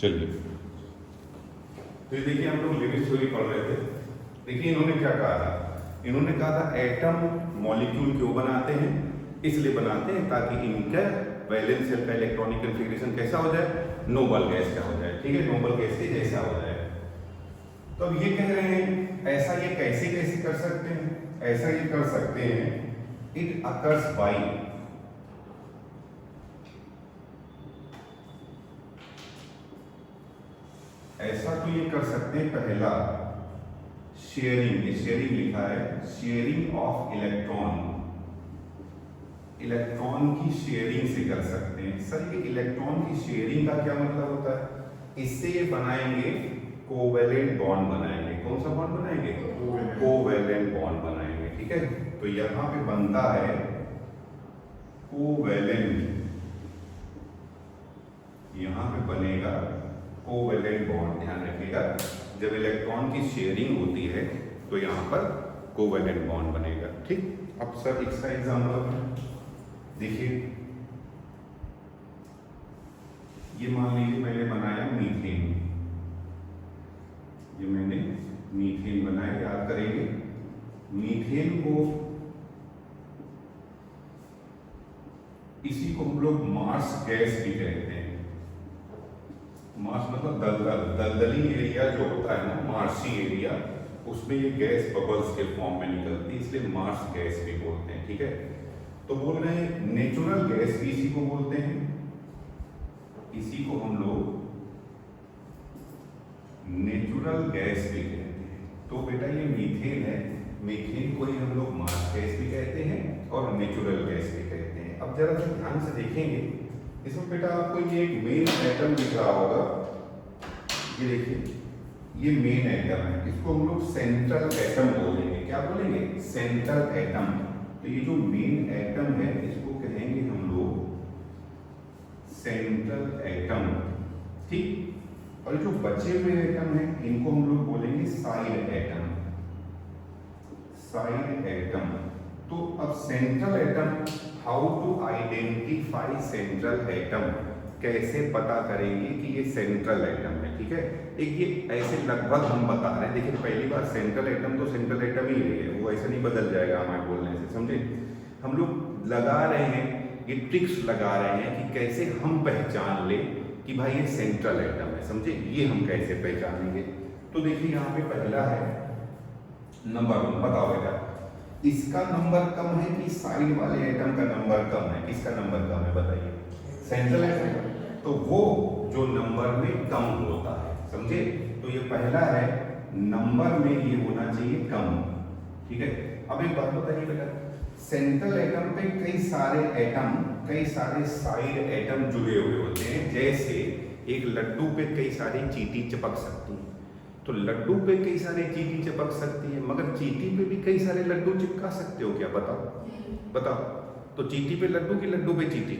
चलिए, तो ये देखिए हम लोग लिविंग थ्योरी पढ़ रहे थे। देखिए इन्होंने क्या कहा था, इन्होंने कहा था एटम मॉलिक्यूल क्यों बनाते हैं, इसलिए बनाते हैं ताकि इनका वैलेंस शेल का इलेक्ट्रॉनिक कन्फिग्रेशन कैसा हो जाए, नोबल गैस का हो जाए। ठीक है, नोबल गैस के जैसा हो जाए। तो अब ये कह रहे हैं ऐसा ये कैसे कैसे कर सकते हैं, ऐसा ये कर सकते हैं इट अकर्स बाय ऐसा तो ये कर सकते हैं पहला शेयरिंग, ये शेयरिंग लिखा है, शेयरिंग ऑफ इलेक्ट्रॉन, इलेक्ट्रॉन की शेयरिंग से कर सकते हैं। सर ये इलेक्ट्रॉन की शेयरिंग का क्या मतलब होता है, इससे ये बनाएंगे कोवेलेंट बॉन्ड बनाएंगे। कौन सा बॉन्ड बनाएंगे, कोवेलेंट बॉन्ड बनाएंगे। ठीक है, तो यहां पे बनता है कोवेलेंट, यहां पे बनेगा कोवेलेंट बॉन्ड। ध्यान रखिएगा, जब इलेक्ट्रॉन की शेयरिंग होती है तो यहां पर कोवेलेंट बॉन्ड बनेगा। ठीक, अब सर इसका एग्जांपल देखिए, ये मान लीजिए मैंने बनाया मीथेन, ये मैंने मीथेन बनाया, याद करेंगे मीथेन को, इसी को हम लोग मार्स गैस भी कहते हैं। मार्स मतलब दलदली एरिया जो होता है ना, मार्सी एरिया, उसमें ये गैस बबल्स के फॉर्म में निकलती है, इसलिए मार्स गैस भी बोलते हैं। ठीक है, तो बोल रहे हैं नेचुरल गैस भी इसी को बोलते हैं, इसी को हम लोग नेचुरल गैस भी कहते हैं। तो बेटा ये मीथेन है, मीथेन को ही हम लोग मार्स गैस भी कहते हैं और नेचुरल गैस भी कहते हैं। अब जरा सा ध्यान से देखेंगे, इसमें बेटा आपको ये एक मेन एटम दिख रहा होगा, ये देखिए ये मेन एटम है, इसको हम लोग सेंट्रल एटम बोलेंगे। क्या बोलेंगे, सेंट्रल एटम। तो ये जो मेन एटम है इसको कहेंगे हम लोग सेंट्रल एटम। ठीक, और जो बचे हुए एटम हैं इनको हम लोग बोलेंगे साइड एटम, साइड एटम। तो अब central atom, how to identify central atom, कैसे पता करेंगे कि ये सेंट्रल एटम है। ठीक है, एक ये ऐसे लगभग हम बता रहे हैं। देखिए पहली बार सेंट्रल एटम तो सेंट्रल एटम ही है, वो ऐसे नहीं बदल जाएगा हमारे बोलने से, समझे। हम लोग लगा रहे हैं, ये ट्रिक्स लगा रहे हैं कि कैसे हम पहचान ले कि भाई ये सेंट्रल एटम है, समझे, ये हम कैसे पहचानेंगे। तो देखिए यहाँ पे पहला है नंबर 1, बताओ बेटा इसका नंबर कम है कि साइड वाले एटम का नंबर कम है, किसका नंबर कम है बताइए, सेंट्रल एटम। तो वो जो नंबर में कम होता है, समझे। तो ये पहला है, नंबर में ये होना चाहिए कम। ठीक है, अब एक बात बताइए बेटा, सेंट्रल एटम पे कई सारे एटम, कई सारे साइड एटम जुड़े हुए होते हैं। जैसे एक लड्डू पे कई सारी चींटी चिपक सकती है, तो लड्डू पे कई सारे चींटी चिपक सकती है, मगर चींटी पे भी कई सारे लड्डू चिपका सकते हो क्या, बताओ बताओ। तो चींटी पे लड्डू की लड्डू पे चींटी,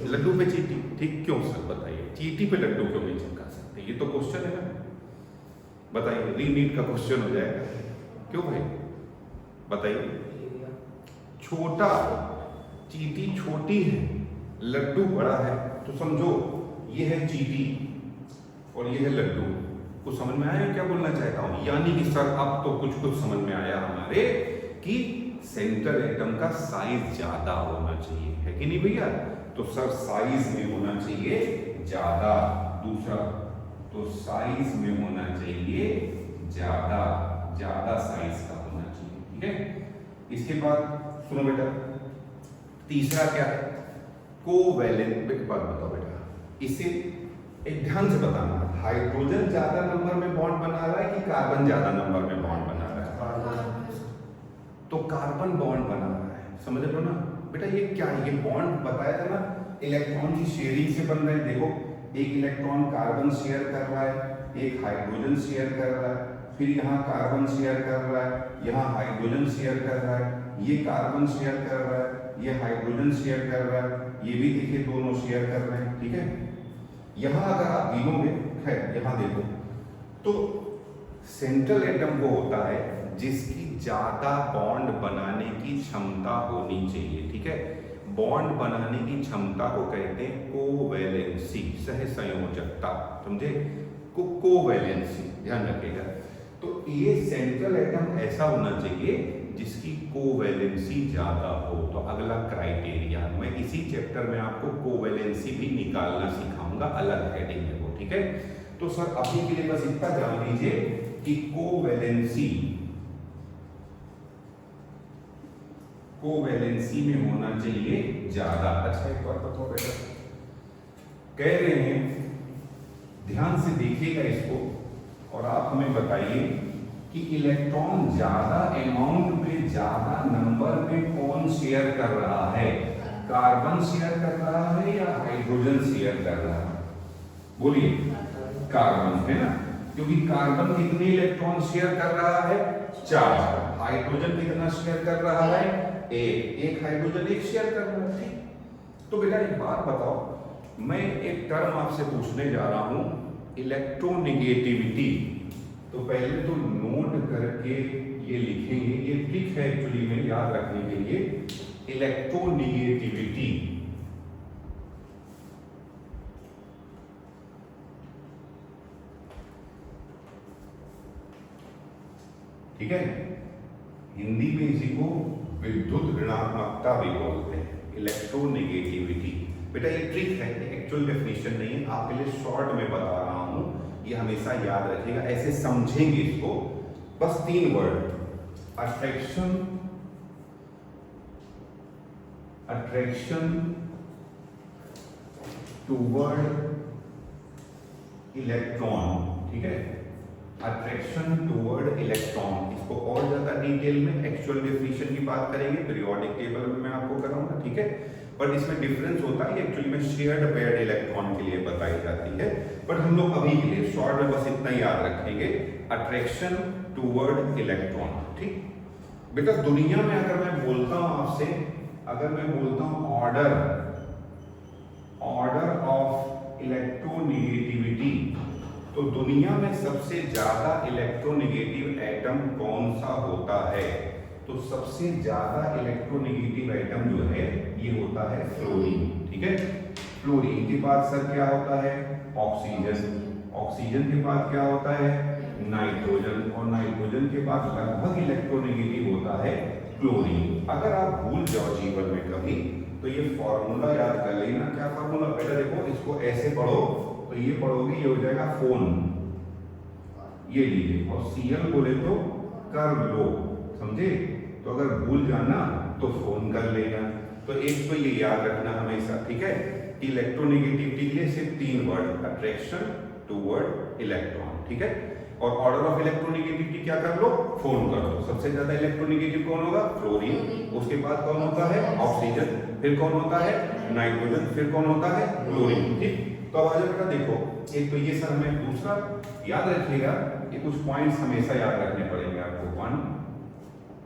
लड्डू पे चींटी। ठीक, क्यों सर बताइए, चींटी पे लड्डू क्यों नहीं चिपका सकते, ये तो क्वेश्चन है ना, बताइए, रीनीट का क्वेश्चन हो जाएगा। क्यों भाई बताइए, छोटा, चींटी छोटी है, लड्डू बड़ा है, तो समझो ये है चींटी और ये है लड्डू। कुछ समझ में आया क्या बोलना चाहता हूं, यानी कि सर अब तो कुछ कुछ समझ में आया हमारे कि सेंट्रल एटम का साइज ज्यादा होना चाहिए, है कि नहीं भैया। तो सर साइज में होना चाहिए ज्यादा, दूसरा तो साइज में होना चाहिए ज्यादा, ज्यादा साइज का होना चाहिए। ठीक है, इसके बाद सुनो बेटा, तीसरा क्या है, कोवैलेंट। एक बात बताओ बेटा, इसे एक ध्यान से बताना, हाइड्रोजन ज्यादा नंबर में बॉन्ड बना रहा है कि कार्बन ज्यादा नंबर में बॉन्ड बना रहा है, तो कार्बन बॉन्ड बना रहा है, समझ लो ना बेटा। ये क्या है, ये बॉन्ड बताया था ना, इलेक्ट्रॉन की शेयरिंग से बन रहे हैं। देखो एक इलेक्ट्रॉन कार्बन शेयर कर रहा है, एक हाइड्रोजन शेयर कर रहा है, फिर यहाँ कार्बन शेयर कर रहा है, यहाँ हाइड्रोजन शेयर कर रहा है, ये कार्बन शेयर कर रहा है, ये हाइड्रोजन शेयर कर रहा है, ये भी देखिए दोनों शेयर कर रहे हैं। ठीक है, यहाँ अगर आप गिनोगे है, यहाँ देखो तो सेंट्रल एटम वो होता है जिसकी ज्यादा बॉन्ड बनाने की क्षमता होनी चाहिए। ठीक है, बॉन्ड बनाने की क्षमता को कहते हैं कोवैलेंसी, सहसंयोजकता, समझे? कोवैलेंसी, ध्यान रखिएगा। तो ये सेंट्रल एटम ऐसा होना चाहिए जिसकी कोवैलेंसी ज्यादा हो। तो अगला क्राइटेरिया, मैं इसी चैप्टर में आपको कोवैलेंसी भी निकालना सिखाऊंगा, अलग हेडिंग है वो, ठीक है? तो सर अभी के लिए बस इतना जान लीजिए कि कोवैलेंसी में होना चाहिए ज्यादा। अच्छा एक बार बताओ बेटा, कह रहे हैं, ध्यान से देखिएगा इसको और आप हमें बताइए कि इलेक्ट्रॉन ज्यादा अमाउंट में, ज्यादा नंबर में कौन शेयर कर रहा है? कार्बन शेयर कर रहा है या हाइड्रोजन शेयर कर रहा है? बोलिए। कार्बन, है ना? क्योंकि कार्बन कितने इलेक्ट्रॉन शेयर कर रहा है? 4। हाइड्रोजन कितना शेयर कर रहा है? एक हाइड्रोजन एक शेयर कर रहा है, ठीक? तो बेटा एक बात बताओ, मैं एक टर्म आपसे पूछने जा रहा हूं, इलेक्ट्रोनेगेटिविटी। तो पहले तो नोट करके ये लिखेंगे, ये ट्रिक है एक्चुअली में याद रखने के लिए। इलेक्ट्रोनेगेटिविटी, ठीक है? हिंदी में इसी को विद्युत ऋणात्मकता भी बोलते हैं, इलेक्ट्रोनेगेटिविटी। बेटा ये ट्रिक है, एक्चुअल डेफिनेशन नहीं है, आपके लिए शॉर्ट में बता रहा हूं, ये हमेशा याद रखिएगा, ऐसे समझेंगे इसको। बस 3 वर्ड, अट्रैक्शन टूवर्ड इलेक्ट्रॉन, ठीक है? अट्रैक्शन टूवर्ड इलेक्ट्रॉन, इसको और ज्यादा डिटेल में एक्चुअल डेफिनेशन की बात करेंगे, पीरियोडिक टेबल में मैं आपको कराऊंगा, ठीक है? बट इसमें डिफरेंस होता है, एक्चुअली में शेयर्ड पेयर्ड इलेक्ट्रॉन के लिए बताई जाती है। बट हम लोग अभी के लिए शॉर्ट में बस इतना याद रखेंगे, अट्रैक्शन टूवर्ड इलेक्ट्रॉन, ठीक? बेटा दुनिया में अगर मैं बोलता हूं आपसे, अगर मैं बोलता हूं ऑर्डर ऑफ इलेक्ट्रोनेगेटिविटी, तो दुनिया में सबसे ज्यादा इलेक्ट्रोनेगेटिव एटम कौन सा होता है? तो सबसे ज्यादा इलेक्ट्रोनेगेटिव एटम जो है ये होता है फ्लोरीन, ठीक है? फ्लोरीन के बाद सर क्या होता है? ऑक्सीजन। ऑक्सीजन के बाद क्या होता है? नाइट्रोजन। और नाइट्रोजन के बाद लगभग इलेक्ट्रोनेगेटिव होता है क्लोरीन। अगर आप भूल जाओ जीवन में कभी, तो ये फॉर्मूला याद कर लेना। क्या फॉर्मूला? बेटा देखो, इसको ऐसे पढ़ो, तो ये पढ़ोगे, ये हो जाएगा फोन, ये लीजिए, और Cl बोले तो कर लो, समझे? तो अगर भूल जाना तो फोन कर लेना। तो एक तो ये याद रखना हमेशा, ठीक है? कि इलेक्ट्रोनेगेटिविटी के लिए सिर्फ 3 वर्ड, अट्रैक्शन टूवर्ड इलेक्ट्रॉन, ठीक है? और ऑर्डर ऑफ इलेक्ट्रोनेगेटिविटी क्या कर लो? फोन कर लो। सबसे ज्यादा इलेक्ट्रोनेगेटिव कौन होगा? फ्लोरीन। उसके बाद कौन होता है? ऑक्सीजन। फिर कौन होता है? नाइट्रोजन। फिर कौन होता है? क्लोरीन, ठीक? तो अब आजा बेटा देखो, एक तो ये सर हमें दूसरा याद रखिएगा, ये कुछ पॉइंट्स हमेशा याद रखने पड़ेंगे आपको। 1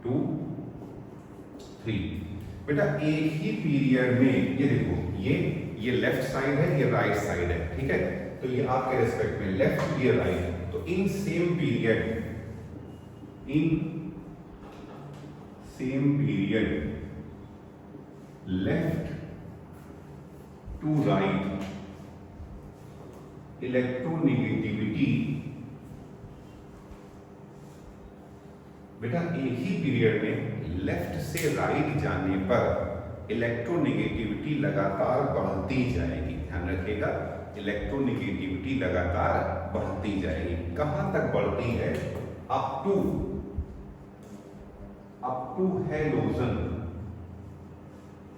2 3। बेटा एक ही पीरियड में, ये देखो, ये लेफ्ट साइड है, ये राइट साइड है, ठीक है? तो ये आपके रेस्पेक्ट में लेफ्ट, ये राइट। तो in same period left to right electronegativity, बेटा एक ही पीरियड में लेफ्ट से राइट जाने पर इलेक्ट्रोनेगेटिविटी लगातार बढ़ती जाएगी। ध्यान रखिएगा, इलेक्ट्रोनेगेटिविटी लगातार बढ़ती जाएगी। कहां तक बढ़ती है? अप टू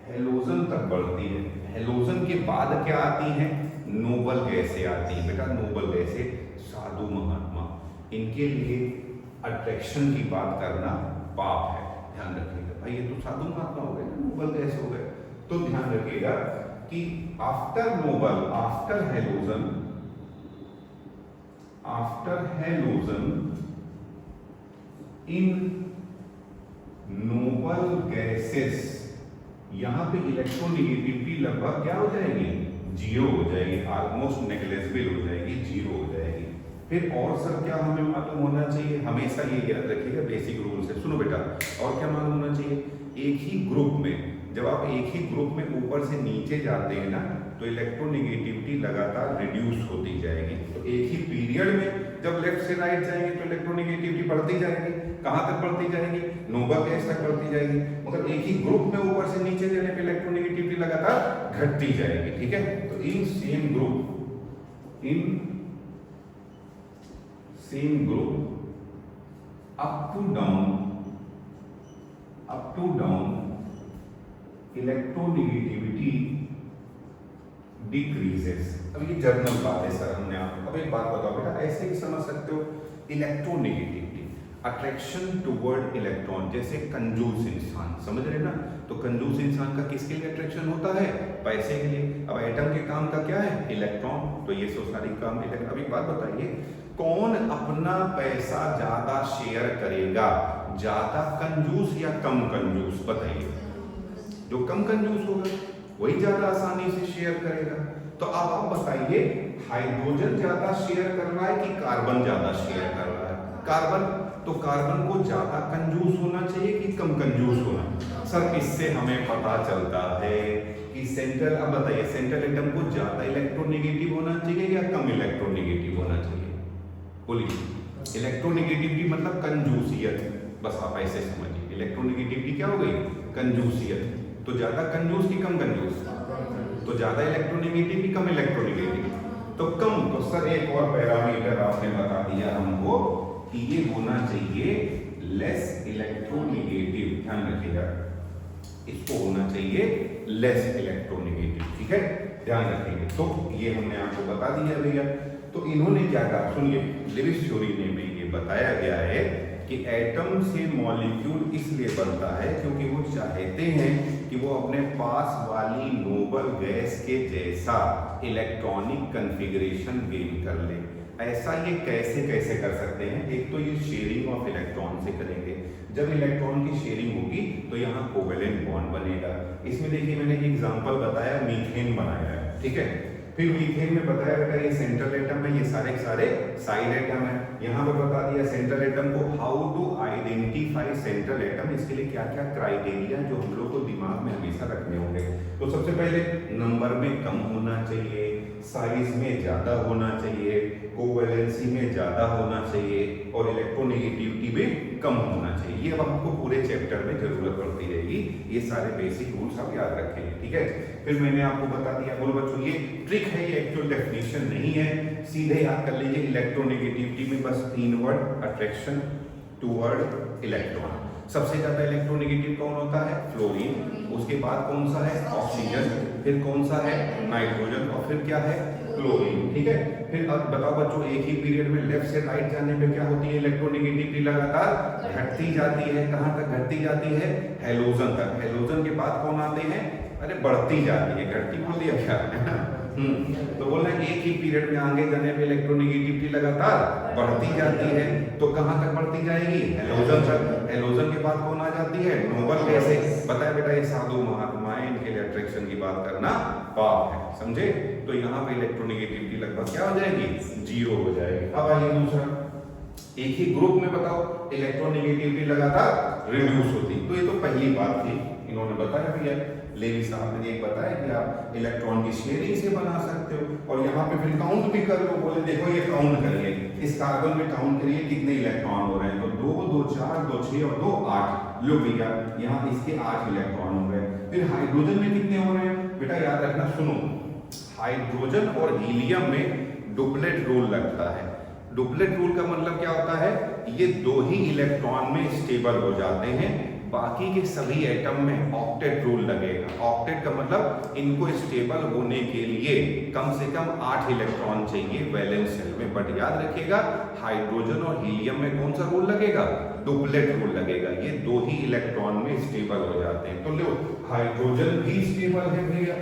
हेलोजन तक बढ़ती है। हेलोजन के बाद क्या आती है? नोबल गैसें आती है। बेटा नोबल गैसें, साधु महात्मा, इनके लिए अट्रैक्शन की बात करना पाप है। ध्यान रखिएगा भाई, ये तो साधु महात्मा हो गए ना, नोबल गैस हो गए। तो ध्यान रखिएगा कि आफ्टर नोबल, आफ्टर हेलोजन इन नोबल गैसेस, यहां पे इलेक्ट्रोनेगेटिविटी लगभग क्या हो जाएगी? 0 हो जाएगी, ऑलमोस्ट नेग्लेजिबल हो जाएगी, 0 हो जाएगी। फिर और सर क्या हमें मालूम होना चाहिए? हमेशा ये याद रखिएगा, बेसिक रूल से सुनो बेटा। और क्या मालूम होना चाहिए? एक ही ग्रुप में जब आप एक ही ग्रुप में ऊपर से नीचे जाते हैं ना तो इलेक्ट्रोनेगेटिविटी लगातार रिड्यूस होती जाएगी। तो एक ही पीरियड में जब लेफ्ट से राइट जाएंगे तो इलेक्ट्रोनेगेटिविटी बढ़ती जाएगी। कहाँ तक बढ़ती जाएगी? नोबल गैस तक बढ़ती जाएगी। मतलब एक ही ग्रुप में ऊपर से नीचे जाने पे इलेक्ट्रोनेगेटिविटी लगातार घटती जाएगी। ठीक है, तो in same group up to down electronegativity decreases. अब ये जर्नल बात है सर, हमने आपको अब एक बात बताओ बेटा, ऐसे ही समझ सकते हो इलेक्ट्रोनेगेटिविटी अट्रैक्शन टुवर्ड इलेक्ट्रॉन, जैसे कंजूस इंसान, समझ रहे ना? तो कंजूस इंसान का किसके लिए अट्रैक्शन होता है? पैसे के लिए। अब एटम के काम का क्या है? इलेक्ट्रॉन। तो ये सारी काम अब एक बात बताइए, कौन अपना पैसा ज्यादा शेयर करेगा? ज्यादा कंजूस या कम कंजूस? बताइए। जो कम कंजूस होगा वही ज्यादा आसानी से शेयर करेगा। तो अब आप बताइए, हाइड्रोजन ज्यादा शेयर कर रहा है कि कार्बन ज्यादा शेयर कर रहा है? कार्बन। तो कार्बन को ज्यादा कंजूस होना चाहिए कि कम कंजूस होना? सर इससे हमें पता चलता है कि सेंट्रल, अब बताइए सेंट्रल एटम को ज्यादा इलेक्ट्रोनेगेटिव होना चाहिए या कम इलेक्ट्रोनेगेटिव होना चाहिए? बोलिए। इलेक्ट्रोनेगेटिविटी मतलब कंजूसियत, बस आप ऐसे समझिए। इलेक्ट्रोनेगेटिविटी क्या हो गई? कंजूसियत। तो ज्यादा कंजूस कि कम कंजूस? तो ज्यादा इलेक्ट्रोनेगेटिव कि कम इलेक्ट्रोनेगेटिव? तो कम। तो सर एक और पैरामीटर आपने बता दिया हमको कि ये होना चाहिए लेस इलेक्ट्रोनेगेटिव। ध्यान रखिएगा, इसको होना चाहिए लेस इलेक्ट्रोनेगेटिव। ठीक है, ध्यान रखेंगे। तो ये हमने आपको बता दिया भैया। तो इन्होंने क्या कहा, सुनिए, लेविस थ्योरी में ये बताया गया है कि एटम से मॉलिक्यूल इसलिए बनता है क्योंकि वो चाहते हैं कि वो अपने पास वाली नोबल गैस के जैसा इलेक्ट्रॉनिक कन्फिगरेशन गेन कर ले। ऐसा ये कैसे कैसे कर सकते हैं? एक तो ये शेयरिंग ऑफ इलेक्ट्रॉन से करेंगे। जब इलेक्ट्रॉन की शेयरिंग होगी तो यहाँ कोवेलेंट बॉन्ड बनेगा। इसमें देखिए मैंने एक एग्जांपल बताया, मीथेन बनाया है। ठीक है, फिर मीथेन में बताया बेटा ये सेंट्रल एटम है, ये सारे साइड एटम है। यहाँ पर बता दिया सेंट्रल एटम को how to identify central atom, इसके लिए क्या क्या क्राइटेरिया जो हम लोग को दिमाग में हमेशा रखने होंगे। तो सबसे पहले नंबर में कम होना चाहिए, साइज में ज्यादा होना चाहिए, कोवैलेंसी में ज्यादा होना चाहिए और इलेक्ट्रोनेगेटिविटी में कम होना चाहिए। ये अब आपको पूरे चैप्टर में जरूरत पड़ती रहेगी। ये सारे बेसिक रूल्स आप याद रखेंगे। ठीक है, फिर मैंने आपको बता दिया, बोलो बच्चों ये ट्रिक है, ये एक्चुअल डेफिनेशन नहीं है, सीधे याद कर लीजिए। इलेक्ट्रोनेगेटिविटी में बस 3 वर्ड, अट्रैक्शन टुवर्ड इलेक्ट्रॉन। सबसे ज्यादा इलेक्ट्रोनेगेटिव कौन होता है? फ्लोरीन। उसके बाद कौन सा है? ऑक्सीजन। फिर कौन सा है? नाइट्रोजन। और फिर क्या है? क्लोरीन। ठीक है, फिर अब बताओ बच्चों, एक ही पीरियड में लेफ्ट से राइट जाने पे क्या होती है? इलेक्ट्रोनेगेटिविटी लगातार घटती जाती है। कहां तक घटती जाती है? हैलोजन तक। हैलोजन के बाद कौन आते हैं? अरे बढ़ती जाती है, घटती बोल दिया क्या है ना? तो बोल रहे हैं एक ही पीरियड में आगे जाने पे इलेक्ट्रोनेगेटिविटी लगातार बढ़ती जाती है। तो कहां तक बढ़ती जाएगी? हैलोजन तक। हैलोजन के बाद कौन आ जाती है? नोबल गैसें। बताया बेटा ये साधु महात्माएं, इनके लिए अट्रैक्शन की बात करना पाप है, समझे? तो यहाँ पे इलेक्ट्रोनेगेटिविटी लगभग क्या हो जाएगी? 0 हो जाएगी। अब आइए दूसरा, एक ही ग्रुप में बताओ इलेक्ट्रोनेगेटिविटी लगातार रिड्यूस होती। तो ये तो पहली बात थी, इन्होंने बताया भैया, लेवी साहब ने एक बताया कि आप इलेक्ट्रॉन की शेयरिंग से बना सकते हो। और यहाँ पे फिर काउंट भी कर लो, बोले देखो ये काउंट करिए, इस कार्बन में काउंट करिए कितने इलेक्ट्रॉन हो रहे हैं। तो 2, 2, 4, 2, 6 और 2, 8। लो भैया यहाँ इसके 8 इलेक्ट्रॉन हो गए। फिर हाइड्रोजन में कितने हो रहे हैं? बेटा याद रखना, सुनो, हाइड्रोजन और हीलियम में डुप्लेट रूल लगता है। डुप्लेट रूल का मतलब क्या होता है? ये 2 ही इलेक्ट्रॉन में स्टेबल हो जाते हैं, बाकी के सभी एटम में ऑक्टेट रूल लगेगा। ऑक्टेट का मतलब इनको स्टेबल होने के लिए कम से कम 8 इलेक्ट्रॉन चाहिए वैलेंस शेल में। बट याद रखिएगा हाइड्रोजन और हीलियम में कौन सा रूल लगेगा? डुप्लेट रूल लगेगा। ये 2 ही इलेक्ट्रॉन में स्टेबल हो जाते हैं। तो लो, हाइड्रोजन भी स्टेबल है भैया,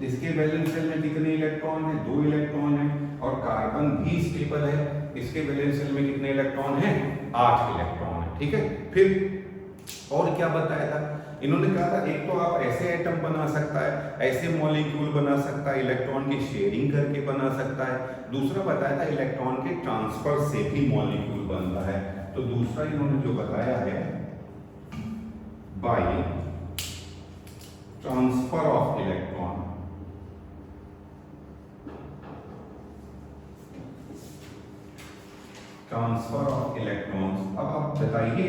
इसके वैलेंस शेल में कितने इलेक्ट्रॉन है? 2 इलेक्ट्रॉन है। और कार्बन भी स्टेबल है, इसके वैलेंस शेल में कितने इलेक्ट्रॉन है? 8 इलेक्ट्रॉन है। ठीक है, फिर और क्या बताया था इन्होंने? कहा था एक तो आप ऐसे एटम बना सकता है, ऐसे मॉलिक्यूल बना सकता है, इलेक्ट्रॉन की शेयरिंग करके बना सकता है। दूसरा बताया था इलेक्ट्रॉन के ट्रांसफर से भी मॉलिक्यूल बनता है। तो दूसरा इन्होंने जो बताया है by transfer of electron, transfer of electrons. अब आप बताइए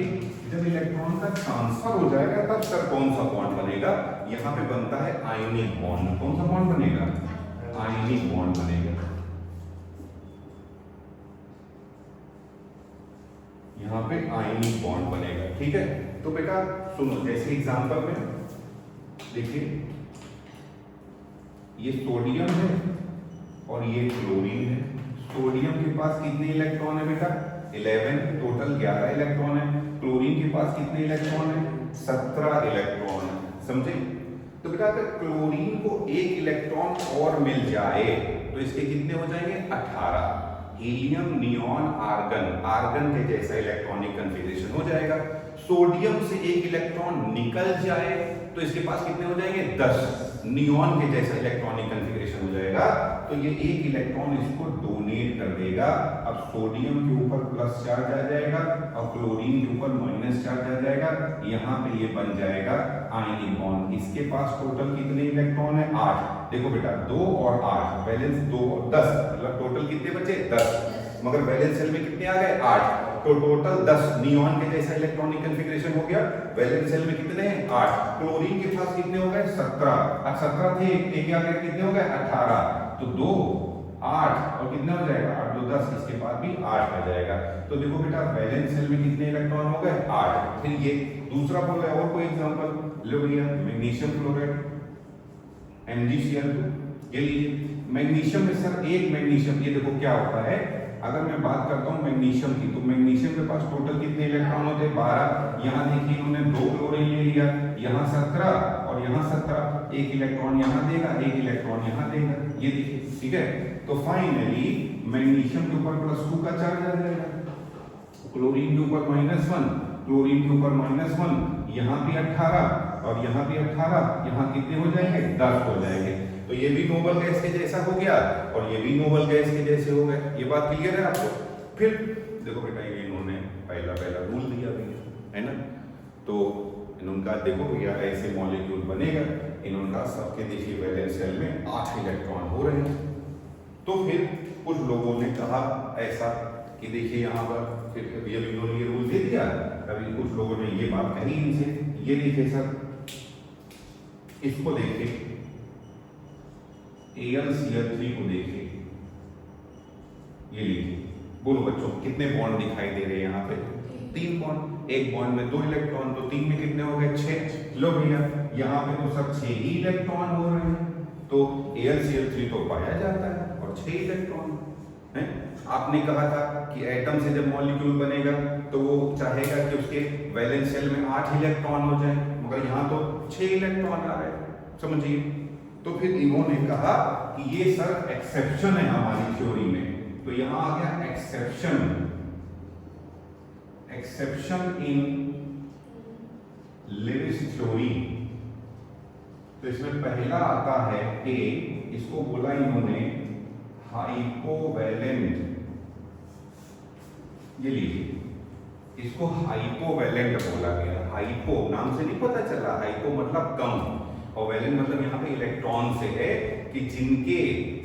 जब इलेक्ट्रॉन का ट्रांसफर हो जाएगा तब सर कौन सा बॉन्ड बनेगा? यहाँ पे बनता है आयनिक बॉन्ड। कौन सा बॉन्ड बनेगा? आयनिक बॉन्ड बनेगा। यहाँ पे आयनिक बॉन्ड बनेगा, ठीक है। तो बेटा सुनो, जैसे एग्जांपल में देखिए, ये सोडियम है और ये क्लोरीन है। सोडियम के पास कितने इलेक्ट्रॉन है बेटा? 11, टोटल 11 इलेक्ट्रॉन है। क्लोरीन के पास कितने इलेक्ट्रॉन है? 17 इलेक्ट्रॉन है, समझे? तो बेटा अगर क्लोरीन को एक इलेक्ट्रॉन और मिल जाए तो इसके कितने हो जाएंगे? 18। हीलियम, नियॉन, आर्गन, आर्गन के जैसा इलेक्ट्रॉनिक कॉन्फ़िगरेशन हो जाएगा। सोडियम से एक इलेक्ट्रॉन निकल जाए तो इसके पास कितने हो जाएंगे? 10। नियॉन के जैसा इलेक्ट्रॉनिक कॉन्फ़िगरेशन हो जाएगा। तो ये एक इलेक्ट्रॉन इसको डोनेट कर देगा। अब सोडियम के ऊपर प्लस चार्ज आ जाएगा और क्लोरीन के ऊपर माइनस चार्ज आ जाएगा। यहाँ पे ये बन जाएगा आयनिक बॉन्ड। इसके पास टोटल कितने इलेक्ट्रॉन है? 8। देखो बेटा 2 और 8, बैलेंस 2 और 10, मतलब टोटल कितने बचे? 10। मगर बैलेंस सेल में कितने आ गए? 8। तो टोटल 10 नियॉन के जैसा इलेक्ट्रॉनिक कॉन्फ़िगरेशन हो गया। वैलेंस सेल में कितने हैं? 8। क्लोरीन के पास कितने हो गए? 17। अब 17 थे, एक आकर कितने हो गए? 18। तो 2 8 और कितना हो जाएगा? 8 2 10, इसके बाद भी 8 आ जाएगा। तो देखो बेटा वैलेंस सेल में कितने इलेक्ट्रॉन हो गए? 8। फिर ये दूसरा बोल रहा है, और कोई एग्जांपल लो भैया। मैग्नीशियम क्लोराइड MgCl2, ये लीजिए। मैग्नीशियम में सर एक मैग्नीशियम, ये देखो क्या होता है, अगर मैं बात करता हूँ मैग्नीशियम की, तो मैग्नीशियम के पास टोटल कितने इलेक्ट्रॉन होते हैं? 12। यहाँ देखिए इन्होंने 2 क्लोरीन ले लिया, यहाँ 17 और यहाँ 17। एक इलेक्ट्रॉन यहाँ देगा, एक इलेक्ट्रॉन यहाँ देगा, ये देखिए, ठीक है। तो फाइनली मैग्नीशियम के ऊपर +2 का चार्ज आ जाएगा, क्लोरीन के ऊपर -1, क्लोरीन के ऊपर -1, यहाँ भी 18 और यहाँ भी 18, यहाँ कितने हो जाएंगे? 10 हो जाएंगे। तो ये भी नोबल गैस के जैसा हो गया और ये भी नोबल गैस के जैसे हो गए। ये बात क्लियर है आपको? फिर देखो बेटा ये इन्होंने पहला रूल दिया है ना। तो इनका देखो भैया ऐसे मॉलिक्यूल बनेगा, इनका सबके देखिए वैलेंस सेल में 8 इलेक्ट्रॉन हो रहे हैं। तो फिर कुछ लोगों ने कहा ऐसा कि देखिए यहाँ पर, फिर ये इन्होंने ये रूल दे दिया। अभी कुछ लोगों ने ये बात कही इनसे, ये देखिए सर, इसको देखिए AlCl3 को देखिए, ये लीजिए। बोलो बच्चों कितने बॉन्ड दिखाई दे रहे हैं यहाँ पे? 3 बॉन्ड। एक बॉन्ड में 2 इलेक्ट्रॉन, तो 3 में कितने हो गए? 6। लो भैया यहाँ पे तो सब 6 ही इलेक्ट्रॉन हो रहे हैं। तो AlCl3 तो पाया जाता है और 6 इलेक्ट्रॉन है। आपने कहा था कि एटम से जब मॉलिक्यूल बनेगा तो वो चाहेगा कि उसके वैलेंस सेल में 8 इलेक्ट्रॉन हो जाए, मगर यहाँ तो 6 इलेक्ट्रॉन आ रहे हैं, समझिए। तो फिर इन्होंने कहा कि ये सर एक्सेप्शन है हमारी थ्योरी में। तो यहां आ गया exception, exception in Lewis theory. तो इसमें पहला आता है ए, इसको बोला इन्होंने हाइपोवैलेंट। ये लीजिए, इसको हाइपोवैलेंट बोला गया। हाइपो नाम से नहीं पता चला, हाइपो मतलब कम और वैलेंट मतलब यहाँ पे इलेक्ट्रॉन से है कि जिनके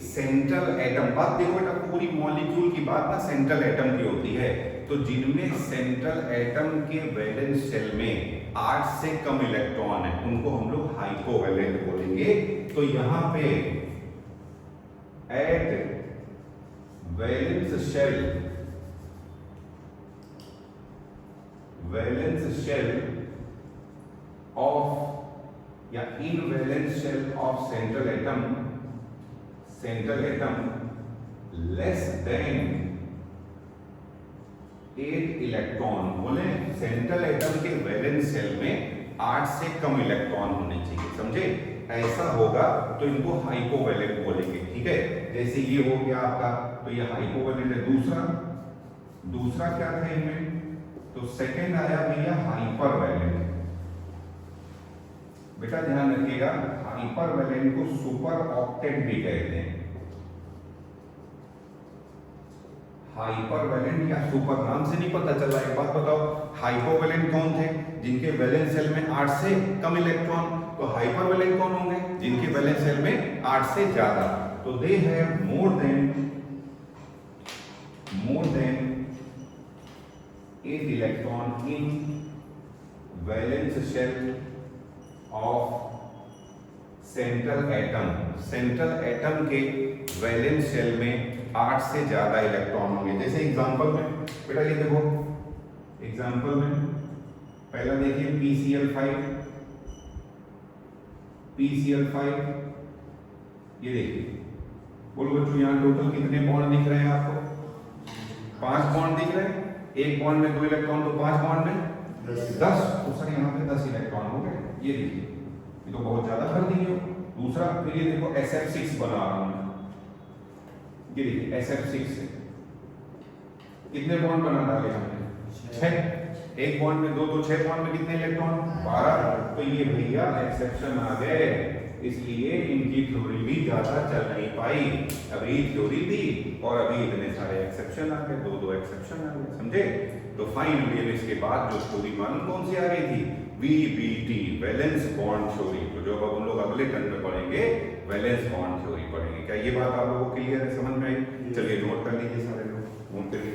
सेंट्रल एटम, बात देखो बेटा पूरी मॉलिक्यूल की बात ना सेंट्रल एटम की होती है। तो जिनमें सेंट्रल एटम के वैलेंस सेल में 8 से कम इलेक्ट्रॉन है उनको हम लोग हाइपोवैलेंट बोलेंगे। तो यहाँ पे एट वैलेंस शेल ऑफ या in valence shell of central atom less than 8 electron, बोले सेंट्रल एटम के वैलेंस सेल में 8 से कम इलेक्ट्रॉन होने चाहिए, समझे? ऐसा होगा तो इनको हाइपोवैलेंट बोलेंगे, ठीक है। जैसे ये हो गया आपका, तो ये हाइपोवैलेंट है। दूसरा क्या था इनमें? तो सेकंड आया भैया हाइपरवैलेंट। बेटा ध्यान रखिएगा, हाइपरवैलेंट को सुपर ऑक्टेट भी कहते हैं। हाइपरवैलेंट या सुपर नाम से नहीं पता चला। एक बात बताओ, हाइपोवैलेंट कौन थे? जिनके वैलेंस सेल में 8 से कम इलेक्ट्रॉन, तो हाइपरवैलेंट कौन होंगे? जिनके वैलेंस शेल में 8 से ज्यादा, तो they have more than 8 electron in valence shell of central atom. Central atom के वैलेंस शेल में 8 से ज्यादा इलेक्ट्रॉन होंगे। जैसे एग्जांपल में बेटा ये देखो, एग्जांपल में पहला देखिए PCl5, ये देखिए, बोलो बच्चों यहाँ टोटल कितने बॉन्ड दिख रहे हैं आपको? 5 बॉन्ड दिख रहे हैं। एक बॉन्ड में 2 इलेक्ट्रॉन, तो 5 बॉन्ड में 10, तो सर यहाँ पे 10 इलेक्ट्रॉन हो गए। ये देखिए, ये तो बहुत ज्यादा कर दिए। दूसरा फिर ये देखो SF6 बना रहा हूं मैं, ये देखिए SF6 से कितने बॉन्ड बना डाले हमने? 6। एक बॉन्ड में 2, तो 6 बॉन्ड में कितने इलेक्ट्रॉन? 12। तो ये भैया एक्सेप्शन आ गए, इसलिए इनकी थ्योरी भी ज्यादा चल नहीं पाई। अभी थ्योरी थी और अभी इतने सारे एक्सेप्शन आ गए, 2 एक्सेप्शन आ गए, समझे? तो फाइनली इसके बाद जो थ्योरी मालूम कौन सी आ गई थी? VBT, valence bond theory. तो जो अब हम लोग अगले टर्म में पढ़ेंगे वैलेंस बॉन्ड थ्योरी पढ़ेंगे। क्या ये बात आप लोगों को क्लियर है, समझ में आई? चलिए नोट कर लीजिए सारे लोग, नोट करिए।